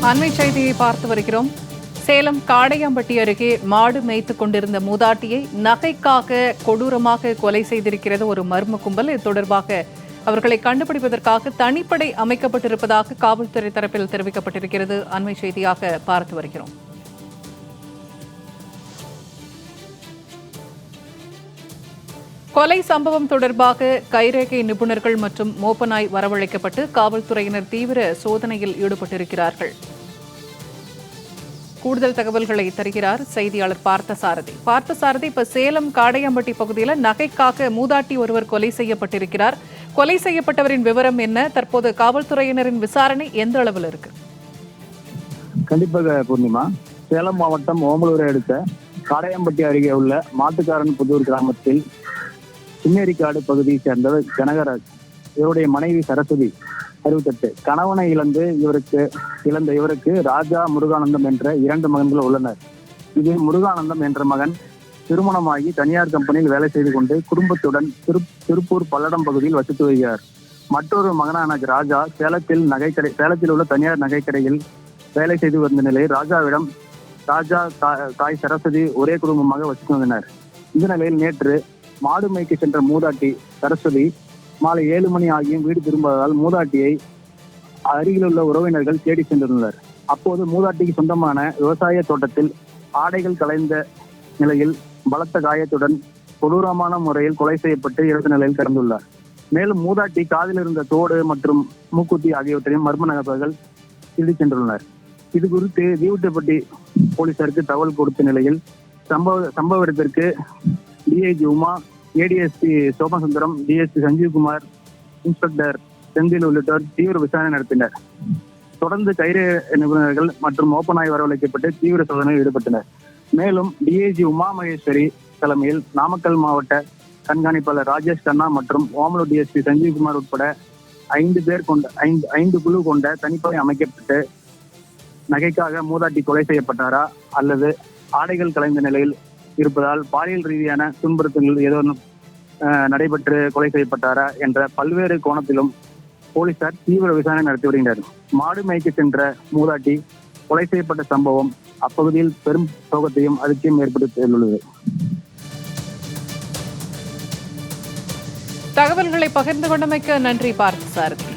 அண்மை செய்தியை பார்த்து வருகிறோம். சேலம் காடையாம்பட்டி அருகே மாடு மேய்த்துக் கொண்டிருந்த மூதாட்டியை நகைக்காக கொடூரமாக கொலை செய்திருக்கிறது ஒரு மர்ம கும்பல். இது தொடர்பாக அவர்களை கண்டுபிடிப்பதற்காக தனிப்படை அமைக்கப்பட்டிருப்பதாக காவல்துறை தரப்பில் தெரிவிக்கப்பட்டிருக்கிறது. அண்மை செய்தியாக பார்த்து வருகிறோம். கொலை சம்பவம் தொடர்பாக கைரேகை நிபுணர்கள் மற்றும் மோப்பநாய் வரவழைக்கப்பட்டு காவல்துறையினர் தீவிர சோதனையில் ஈடுபட்டிருக்கிறார்கள். கூடுதல் தகவல்களை தருகிறார் செய்தியாளர் பார்த்தசாரதி. பார்த்தசாரதி, இப்ப சேலம் காடையாம்பட்டி பகுதியில் நகைக்காக மூதாட்டி ஒருவர் கொலை செய்யப்பட்டிருக்கிறார். கொலை செய்யப்பட்டவரின் விவரம் என்ன? தற்போது காவல்துறையினரின் விசாரணை எந்த அளவில் இருக்கு? கண்டிப்பாக பூர்ணிமா, சேலம் மாவட்டம் ஓமலூரை அடுத்த காடையாம்பட்டி அருகே உள்ள மாட்டுக்காரன் புதூர் கிராமத்தில் சின்னேரிக்காடு பகுதியை சேர்ந்தவர் கனகராஜ். இவருடைய மனைவி சரஸ்வதி 68. கணவனை இழந்த இவருக்கு ராஜா, முருகானந்தம் என்ற 2 மகன்கள் உள்ளனர். இதில் முருகானந்தம் என்ற மகன் திருமணமாகி தனியார் கம்பெனியில் வேலை செய்து கொண்டு குடும்பத்துடன் திருப்பூர் பல்லடம் பகுதியில் வசித்து வருகிறார். மற்றொரு மகனான ராஜா சேலத்தில் உள்ள தனியார் நகைக்கடையில் வேலை செய்து வந்த நிலையில் ராஜா தாய் சரஸ்வதி ஒரே குடும்பமாக வசித்து வந்தனர். இந்த நிலையில் நேற்று மாடு மேய்க்க சென்ற மூதாட்டி சரஸ்வதி மாலை 7 மணி ஆகியும் வீடு திரும்பாததால் மூதாட்டியை அருகில் உள்ள உறவினர்கள் தேடி சென்றுள்ளனர். அப்போது மூதாட்டிக்கு சொந்தமான விவசாய தோட்டத்தில் ஆடைகள் கலைந்த நிலையில் பலத்த காயத்துடன் கொடூரமான முறையில் கொலை செய்யப்பட்டு இறந்த நிலையில் கிடந்துள்ளார். மேலும் மூதாட்டி காதில் இருந்த தோடு மற்றும் மூக்குத்தி ஆகியவற்றையும் மர்ம நபர்கள் திருடி சென்றுள்ளனர். இது குறித்து தீவுட்டப்பட்டி போலீசாருக்கு தகவல் கொடுத்த நிலையில் சம்பவ இடத்திற்கு DIG Uma, ADSP Somasundaram, DSP Sanjeev Kumar, inspector Senthil உள்ளிட்டோர் தீவிர விசாரணை நடத்தினர். தொடர்ந்து கைரேகை நிபுணர்கள் மற்றும் மோப்பநாய் வரவழைக்கப்பட்டு தீவிர சோதனையில் ஈடுபட்டனர். மேலும் டிஐஜி உமா மகேஸ்வரி தலைமையில் நாமக்கல் மாவட்ட கண்காணிப்பாளர் ராஜேஷ் கண்ணா மற்றும் ஓமலூர் டிஎஸ்பி சஞ்சீவ்குமார் உட்பட 5 குழு கொண்ட தனிப்படை அமைக்கப்பட்டு நகைக்காக மூதாட்டி கொலை செய்யப்பட்டாரா அல்லது ஆடைகள் கலைந்த நிலையில் இருப்பதால் பாலியல் ரீதியான துன்புறுத்தல்கள் ஏதோ நடைபெற்று கொலை செய்யப்பட்டாரா என்ற பல்வேறு கோணத்திலும் போலீசார் தீவிர விசாரணை நடத்தி வருகின்றனர். மாடு மேய்க்க சென்ற மூதாட்டி கொலை செய்யப்பட்ட சம்பவம் அப்பகுதியில் பெரும் சோகத்தையும் அதிர்ச்சியும் ஏற்படுத்தியுள்ளது. தகவல்களை பகிர்ந்து கொண்டமைக்கு நன்றி பார்த்தசாரதி.